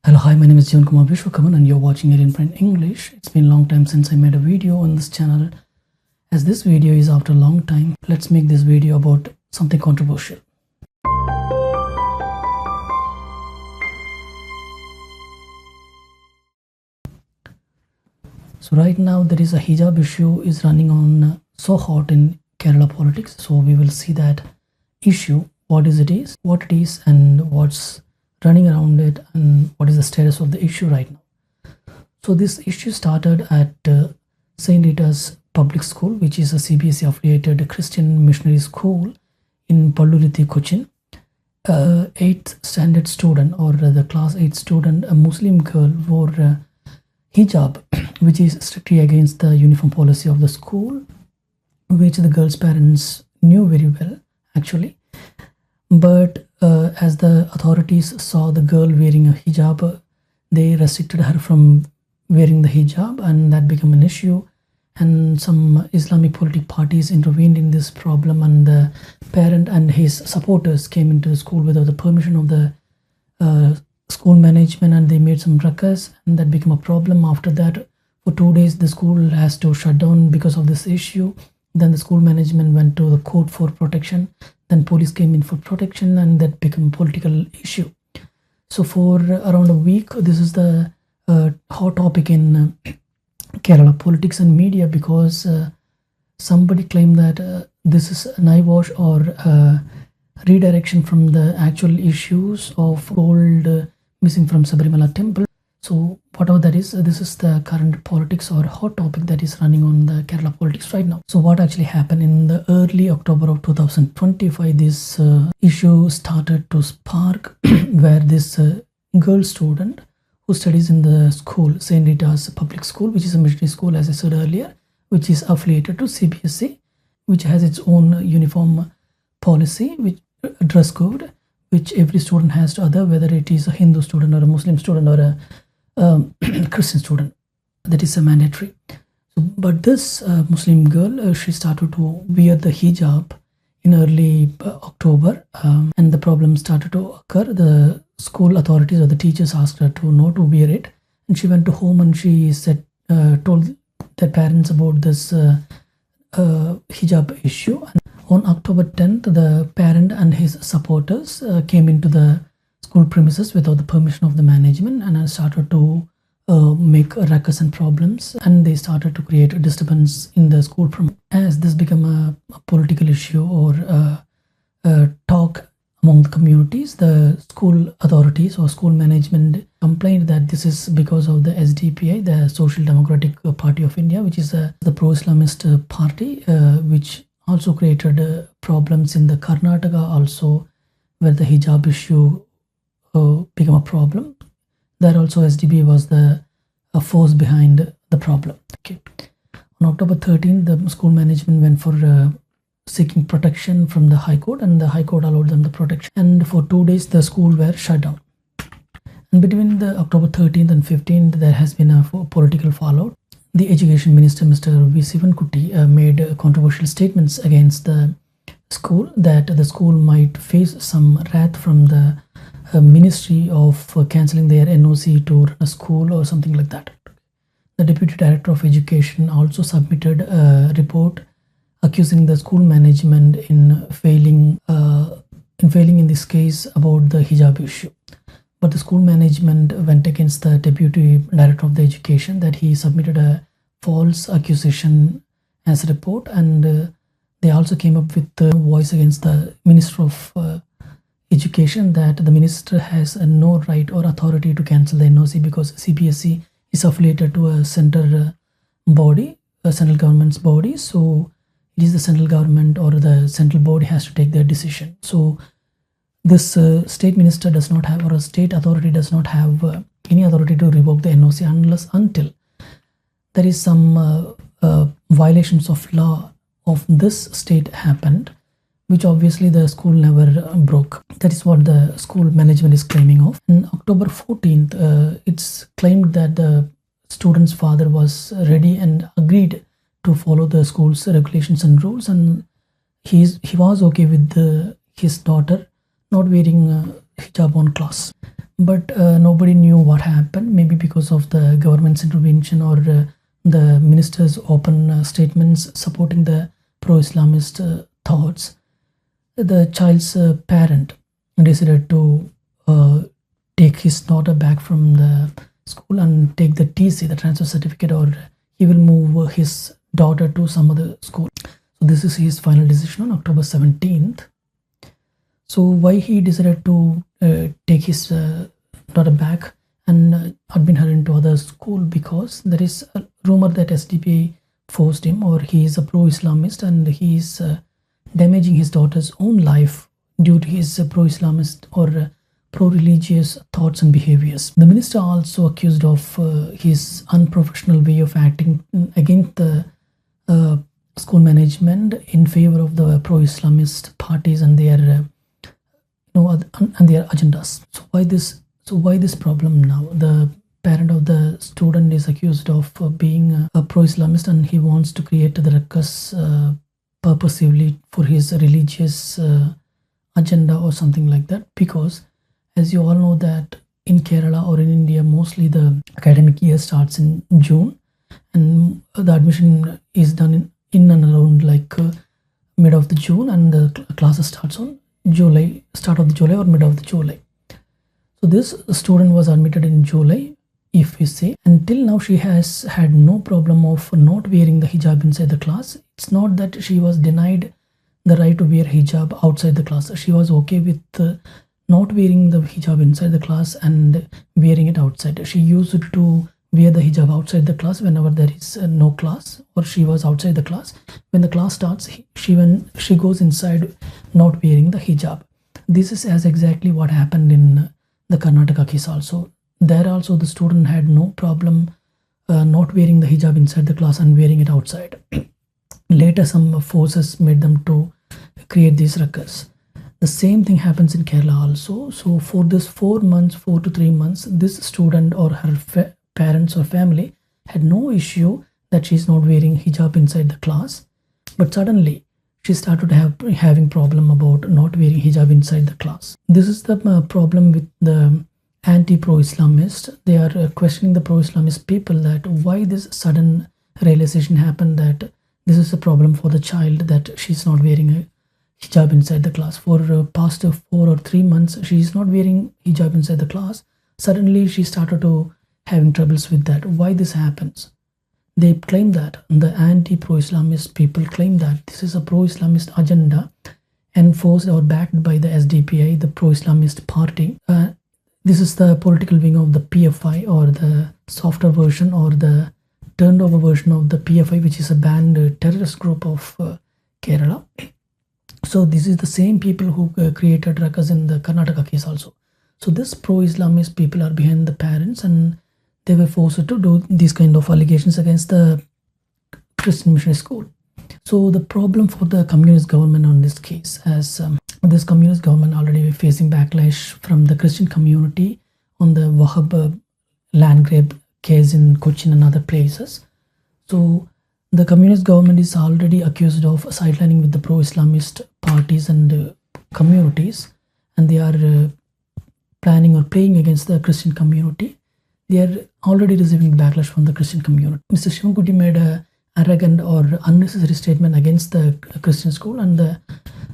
Hello, hi, my name is Sivankutty and you're watching it in print English. It's been a long time since I made a video on this channel. As this video is after a long time, let's make this video about something controversial. So right now there is a hijab issue is running on so hot in Kerala politics. So we will see that issue, what it is, and what's running around it and what is the status of the issue right now. So this issue started at St. Rita's public school, which is a CBSE affiliated Christian missionary school in Palluruthy, Kochi. 8th standard student, or the class 8 student, a Muslim girl, wore hijab, which is strictly against the uniform policy of the school, which the girl's parents knew very well actually. But as the authorities saw the girl wearing a hijab, they restricted her from wearing the hijab, and that became an issue. And some Islamic political parties intervened in this problem, and the parent and his supporters came into the school without the permission of the school management, and they made some ruckus, and that became a problem. After that, for 2 days, the school has to shut down because of this issue. Then the school management went to the court for protection. Then police came in for protection, and that became a political issue. So for around a week, this is the hot topic in Kerala politics and media, because somebody claimed that this is an eyewash or redirection from the actual issues of gold missing from Sabarimala temple. So whatever that is, this is the current politics or hot topic that is running on the Kerala politics right now. So what actually happened in the early October of 2025, this issue started to spark where this girl student who studies in the school, St. Rita's public school, which is a missionary school, as I said earlier, which is affiliated to CBSE, which has its own uniform policy, which dress code, which every student has to other, whether it is a Hindu student or a Muslim student or a Christian student. That is a mandatory. So, but this Muslim girl, she started to wear the hijab in early October, and the problem started to occur. The school authorities or the teachers asked her to not to wear it, and she went to home and she said, told their parents about this hijab issue. And on October 10th, the parent and his supporters came into the school premises without the permission of the management, and started to make ruckus and problems, and they started to create a disturbance in the school. As this became a political issue or a talk among the communities, the school authorities or school management complained that this is because of the SDPI, the Social Democratic Party of India, which is the pro-Islamist party, which also created problems in the Karnataka also, where the hijab issue became a problem. There also SDPI was the force behind the problem. Okay. On October 13th, the school management went for seeking protection from the High Court, and the High Court allowed them the protection. And for 2 days, the school were shut down. And between the October 13th and 15th, there has been a political fallout. The Education Minister, Mr. Sivankutty, made controversial statements against the school, that the school might face some wrath from the ministry of cancelling their NOC to run a school or something like that. The Deputy Director of Education also submitted a report accusing the school management in failing in this case about the hijab issue. But the school management went against the Deputy Director of the Education, that he submitted a false accusation as a report, and they also came up with a voice against the Minister of Education, that the minister has no right or authority to cancel the NOC because CBSE is affiliated to a central body, a central government's body. So it is the central government or the central body has to take their decision. So this state minister does not have, or a state authority does not have any authority to revoke the NOC until there is some violations of law of this state happened, which obviously the school never broke. That is what the school management is claiming of. On October 14th, it's claimed that the student's father was ready and agreed to follow the school's regulations and rules, and he was okay with his daughter not wearing hijab on class. But nobody knew what happened, maybe because of the government's intervention or the minister's open statements supporting the pro-Islamist thoughts. The child's parent decided to take his daughter back from the school and take the TC, the transfer certificate, or he will move his daughter to some other school. So this is his final decision on October 17th. So why he decided to take his daughter back and admit her into other school? Because there is a rumor that SDPI forced him, or he is a pro-Islamist and he is damaging his daughter's own life due to his pro-Islamist or pro-religious thoughts and behaviors. The minister also accused of his unprofessional way of acting against the school management in favor of the pro-Islamist parties and their and their agendas. So why this problem now? The parent of the student is accused of being a pro-Islamist and he wants to create the ruckus purposively for his religious agenda or something like that. Because as you all know that in Kerala or in India, mostly the academic year starts in June and the admission is done in and around like mid of the June, and the classes starts on July, start of the July or mid of the July. So this student was admitted in July, if we say. Until now she has had no problem of not wearing the hijab inside the class. It's not that she was denied the right to wear hijab outside the class. She was okay with not wearing the hijab inside the class and wearing it outside. She used to wear the hijab outside the class whenever there is no class, or she was outside the class. When the class starts, she goes inside not wearing the hijab. This is as exactly what happened in the Karnataka case also. There also the student had no problem not wearing the hijab inside the class and wearing it outside. Later some forces made them to create these ruckus. The same thing happens in Kerala also. So for this 4 to 3 months, this student or her parents or family had no issue that she's not wearing hijab inside the class. But suddenly she started having problem about not wearing hijab inside the class. This is the problem with the anti-pro-Islamist. They are questioning the pro-Islamist people that why this sudden realization happened that this is a problem for the child, that she's not wearing a hijab inside the class. For past 4 or 3 months she is not wearing hijab inside the class. Suddenly she started to having troubles with that. Why this happens? They claim that, the anti-pro-Islamist people claim that this is a pro-Islamist agenda enforced or backed by the SDPI, the pro-Islamist party. This is the political wing of the PFI, or the softer version or the turned over version of the PFI, which is a banned terrorist group of Kerala. So this is the same people who created ruckus in the Karnataka case also. So this pro-Islamist people are behind the parents, and they were forced to do these kind of allegations against the Christian missionary school. So the problem for the communist government on this case, as this communist government already facing backlash from the Christian community on the Wahhab land grab case in Kochi and other places. So the communist government is already accused of sidelining with the pro-Islamist parties and communities, and they are planning or playing against the Christian community. They are already receiving backlash from the Christian community. Mr. Sivankutty made a arrogant or unnecessary statement against the Christian school, and the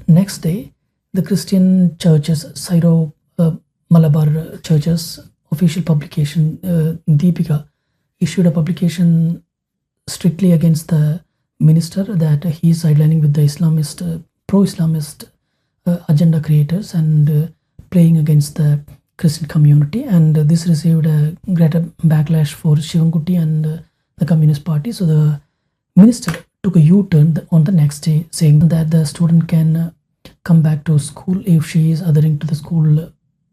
next day the Christian churches, Syro Malabar churches official publication, Deepika, issued a publication strictly against the minister that he is sidelining with the Islamist, pro-Islamist agenda creators and playing against the Christian community, and this received a greater backlash for Sivankutty and the Communist Party. So the minister took a U-turn on the next day, saying that the student can come back to school if she is adhering to the school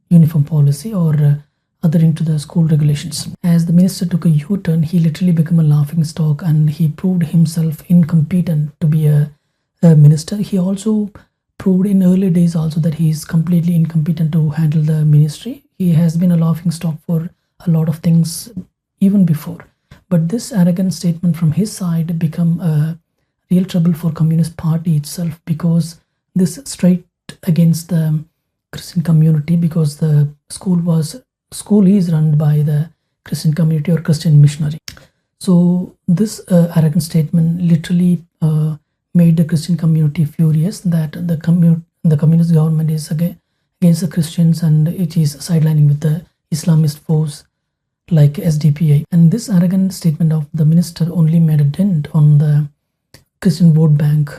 uniform policy or adhering to the school regulations. As the minister took a U-turn, he literally became a laughing stock, and he proved himself incompetent to be a minister. He also proved in early days also that he is completely incompetent to handle the ministry. He has been a laughing stock for a lot of things even before. But this arrogant statement from his side become a real trouble for Communist Party itself, because this straight against the Christian community, because the school is run by the Christian community or Christian missionary. So this arrogant statement literally made the Christian community furious that the communist government is against the Christians and it is sidelining with the Islamist force like SDPI. And this arrogant statement of the minister only made a dent on the Christian vote bank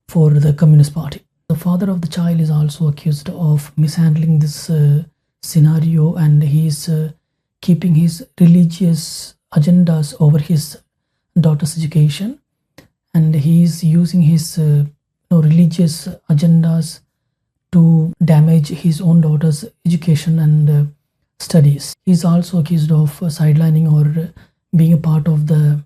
for the Communist Party. The father of the child is also accused of mishandling this scenario, and he is keeping his religious agendas over his daughter's education, and he is using his religious agendas to damage his own daughter's education and studies. He is also accused of sidelining or being a part of the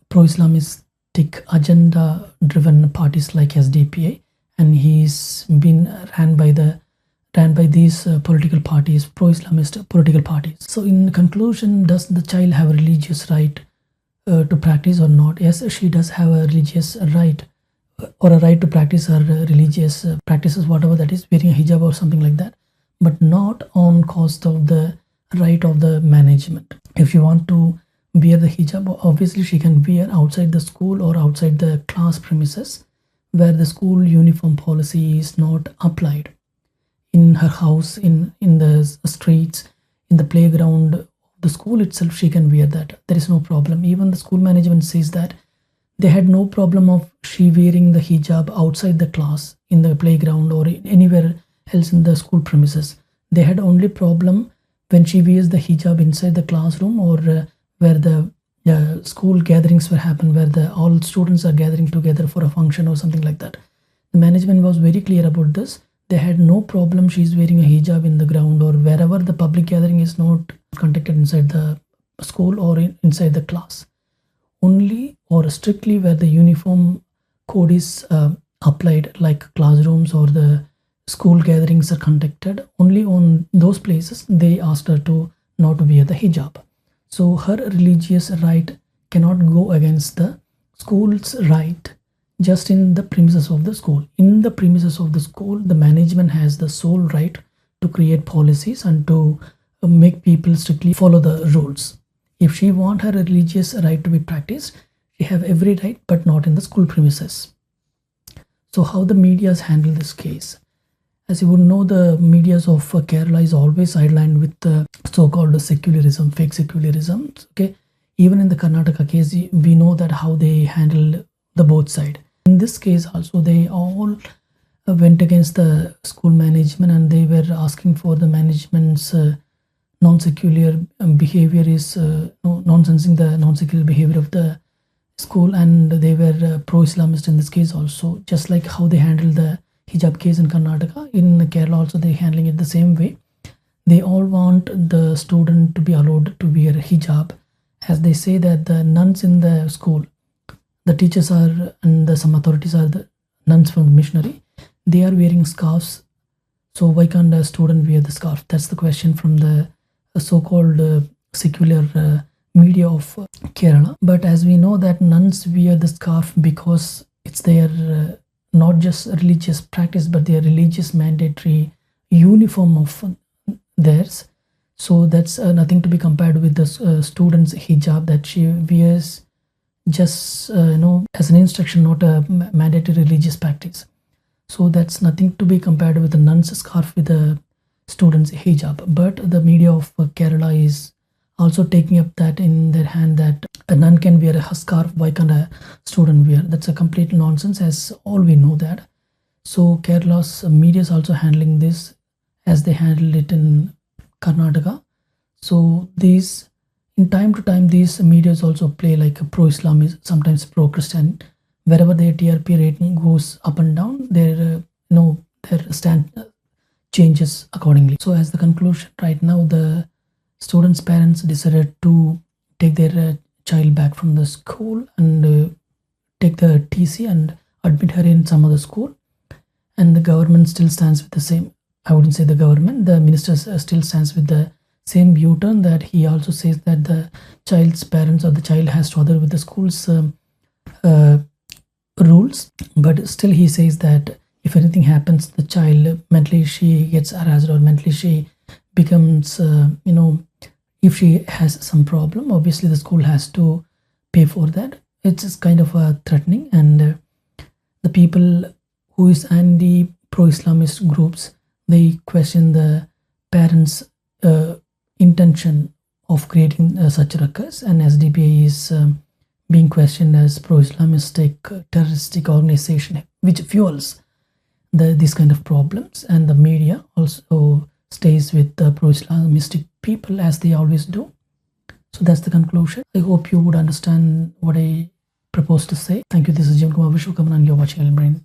pro-Islamistic agenda driven parties like SDPI, and he's been ran by these political parties, pro-Islamist political parties. So in conclusion, does the child have a religious right to practice or not? Yes, she does have a religious right, or a right to practice her religious practices, whatever that is, wearing a hijab or something like that, but not on cost of the right of the management. If you want to wear the hijab, obviously she can wear outside the school or outside the class premises where the school uniform policy is not applied. In her house, in the streets, in the playground of the school itself, she can wear that. There is no problem. Even the school management says that they had no problem of she wearing the hijab outside the class, in the playground or anywhere else in the school premises. They had only problem when she wears the hijab inside the classroom or where the school gatherings were happen, where all students are gathering together for a function or something like that. The management was very clear about this. They had no problem she's wearing a hijab in the ground or wherever the public gathering is not conducted inside the school or inside the class. Only or strictly where the uniform code is applied, like classrooms or the school gatherings are conducted, only on those places they asked her to not wear the hijab. So her religious right cannot go against the school's right just in the premises of the school. In the premises of the school, the management has the sole right to create policies and to make people strictly follow the rules. If she want her religious right to be practiced, she have every right, but not in the school premises. So how the medias handle this case? As you would know, the medias of Kerala is always sidelined with the so-called secularism, fake secularism. Okay, even in the Karnataka case, we know that how they handle the both side. In this case also, they all went against the school management and they were asking for the management's non-secular behavior is nonsensing the non-secular behavior of the school, and they were pro-Islamist in this case also, just like how they handled the hijab case in Karnataka. In Kerala also they handling it the same way. They all want the student to be allowed to wear hijab, as they say that the nuns in the school, the teachers are and some authorities are the nuns from the missionary, they are wearing scarves, so why can't a student wear the scarf? That's the question from the so-called secular media of Kerala. But as we know that nuns wear the scarf because it's their not just religious practice, but their religious mandatory uniform of theirs. So that's nothing to be compared with the student's hijab that she wears just as an instruction, not a mandatory religious practice. So that's nothing to be compared with the nun's scarf with the student's hijab. But the media of Kerala is also taking up that in their hand, that a nun can wear a scarf, why can't a student wear? That's a complete nonsense, as all we know that. So Kerala's media is also handling this as they handled it in Karnataka. So these, in time to time, these medias also play like a pro-Islam, sometimes pro-Christian. Wherever their TRP rating goes up and down, their stand changes accordingly. So as the conclusion, right now the students' parents decided to take their child back from the school and take the TC and admit her in some other school. And the government still stands with the same, I wouldn't say the government, the minister still stands with the same U-turn, that he also says that the child's parents or the child has to adhere with the school's rules. But still he says that if anything happens to the child, mentally she gets harassed or mentally she becomes, if she has some problem, obviously the school has to pay for that. It's just kind of a threatening, and the people who is anti pro-Islamist groups, they question the parents' intention of creating such ruckus, and SDPI is being questioned as pro-Islamistic terroristic organization which fuels these kind of problems, and the media also stays with the pro-Islamistic people as they always do. So that's the conclusion. I hope you would understand what I propose to say. Thank you. This is Sivankutty Vishwakarman and you're watching Brain.